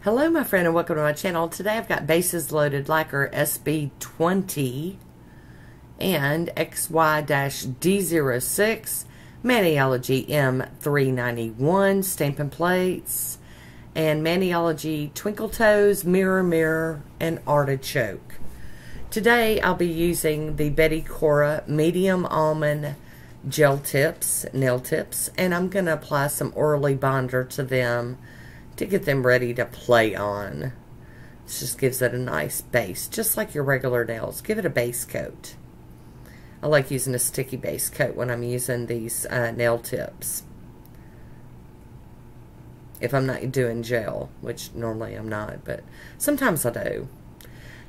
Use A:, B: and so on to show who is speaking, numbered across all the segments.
A: Hello my friend and welcome to my channel. Today I've got bases loaded lacquer SB-20 and XY-D06, Maniology M391 stamping plates, and Maniology Twinkle Toes, Mirror, and Artichoke. Today I'll be using the Betty Cora medium almond gel tips, nail tips, and I'm going to apply some Orly Bonder to them to get them ready to play on. This just gives it a nice base, just like your regular nails. Give it a base coat. I like using a sticky base coat when I'm using these nail tips. If I'm not doing gel, which normally I'm not, but sometimes I do.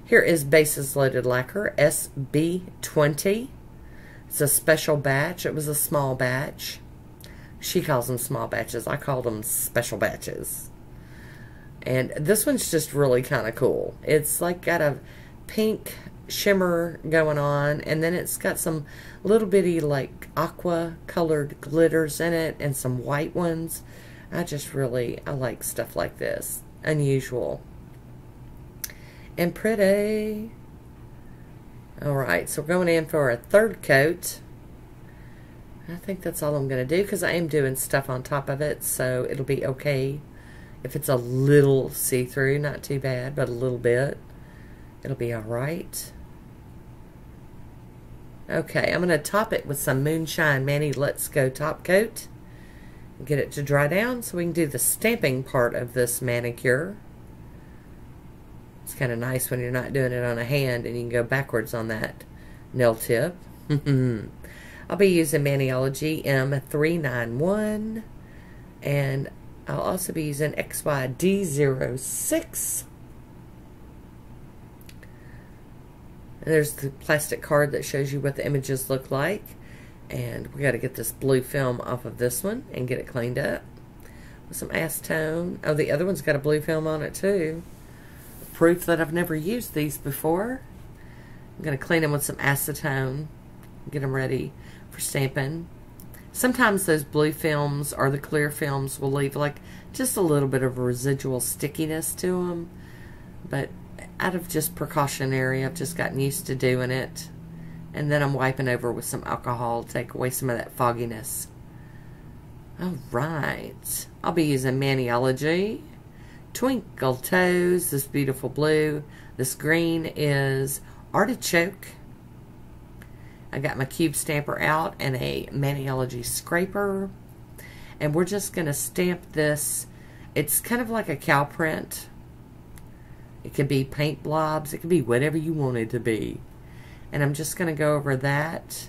A: Here is Bases Loaded Lacquer SB-20. It's a special batch. It was a small batch. She calls them small batches. I call them special batches. And this one's just really kind of cool. It's like got a pink shimmer going on, and then it's got some little bitty like aqua colored glitters in it and some white ones. I like stuff like this. Unusual. And pretty. Alright, so we're going in for a third coat. I think that's all I'm going to do because I am doing stuff on top of it, so it'll be okay. If it's a little see-through, not too bad, but a little bit, it'll be alright. Okay, I'm going to top it with some Moonshine Mani Let's Go top coat. Get it to dry down so we can do the stamping part of this manicure. It's kind of nice when you're not doing it on a hand and you can go backwards on that nail tip. I'll be using Maniology M391, and I'll also be using XY-D06. And there's the plastic card that shows you what the images look like. And we got to get this blue film off of this one and get it cleaned up with some acetone. Oh, the other one's got a blue film on it too. Proof that I've never used these before. I'm going to clean them with some acetone. Get them ready for stamping. Sometimes those blue films or the clear films will leave like just a little bit of residual stickiness to them, but out of just precautionary, I've just gotten used to doing it, and then I'm wiping over with some alcohol to take away some of that fogginess. Alright, I'll be using Maniology Twinkle Toes, this beautiful blue. This green is Artichoke. I got my cube stamper out and a Maniology scraper, and we're just going to stamp this. It's kind of like a cow print. It could be paint blobs. It could be whatever you want it to be. And I'm just going to go over that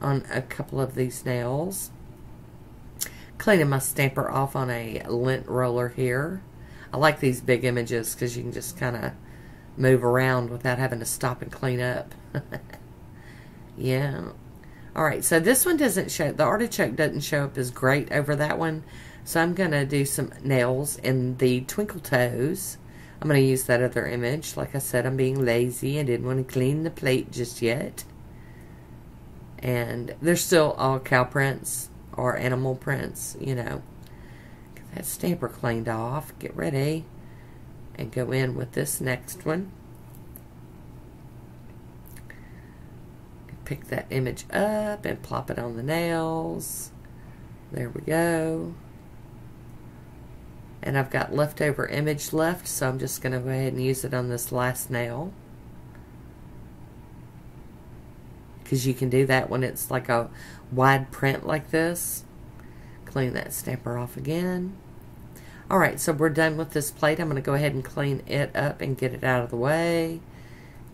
A: on a couple of these nails. Cleaning my stamper off on a lint roller here. I like these big images because you can just kind of move around without having to stop and clean up. Yeah. Alright, so this one doesn't show, the artichoke doesn't show up as great over that one. So I'm going to do some nails in the Twinkle Toes. I'm going to use that other image. Like I said, I'm being lazy. I didn't want to clean the plate just yet. And they're still all cow prints or animal prints, you know. Get that stamper cleaned off. Get ready. And go in with this next one. Pick that image up and plop it on the nails. There we go. And I've got leftover image left, so I'm just going to go ahead and use it on this last nail. Because you can do that when it's like a wide print like this. Clean that stamper off again. Alright, so we're done with this plate. I'm going to go ahead and clean it up and get it out of the way.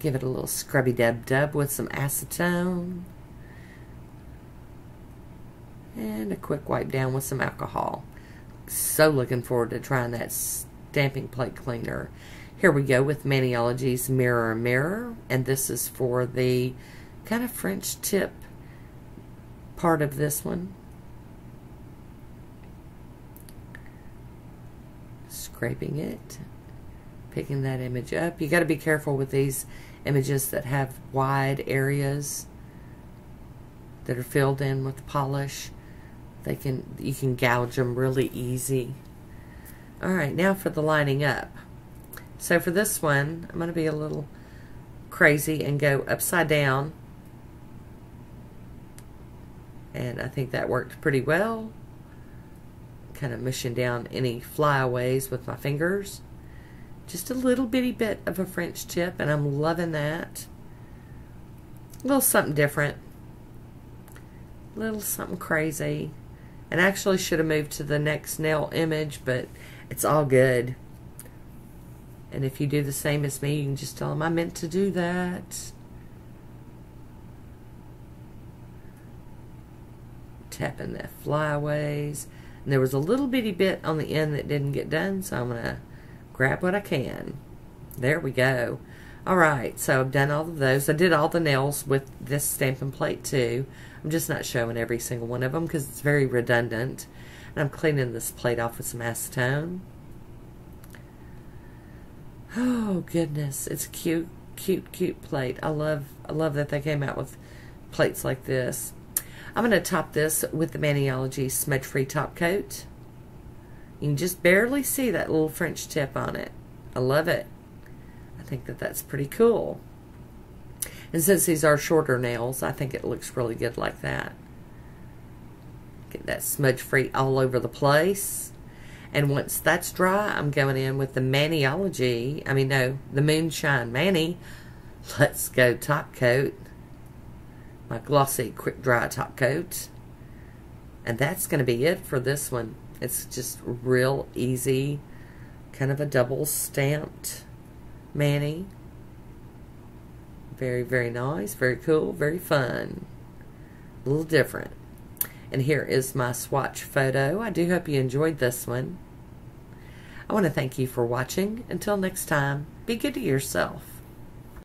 A: Give it a little scrubby dub with some acetone. And a quick wipe down with some alcohol. So looking forward to trying that stamping plate cleaner. Here we go with Maniology's Mirror. And this is for the kind of French tip part of this one. Scraping it. Picking that image up. You got to be careful with these images that have wide areas that are filled in with polish. You can gouge them really easy. Alright, now for the lining up. So for this one, I'm going to be a little crazy and go upside down. And I think that worked pretty well. Kind of mushing down any flyaways with my fingers. Just a little bitty bit of a French tip, and I'm loving that. A little something different. A little something crazy. And I actually should have moved to the next nail image, but it's all good. And if you do the same as me, you can just tell them I meant to do that. Tapping the flyaways. And there was a little bitty bit on the end that didn't get done, so I'm going to grab what I can. There we go. Alright, so I've done all of those. I did all the nails with this stamping plate too. I'm just not showing every single one of them because it's very redundant. And I'm cleaning this plate off with some acetone. Oh goodness, it's a cute, cute, cute plate. I love that they came out with plates like this. I'm going to top this with the Maniology smudge-free top coat. You can just barely see that little French tip on it. I love it. I think that that's pretty cool. And since these are shorter nails, I think it looks really good like that. Get that smudge-free all over the place. And once that's dry, I'm going in with the Maniology, the Moonshine Mani Let's Go top coat. My glossy quick dry top coat. And that's going to be it for this one. It's just real easy, kind of a double stamped mani. Very, very nice, very cool, very fun. A little different. And here is my swatch photo. I do hope you enjoyed this one. I want to thank you for watching. Until next time, be good to yourself.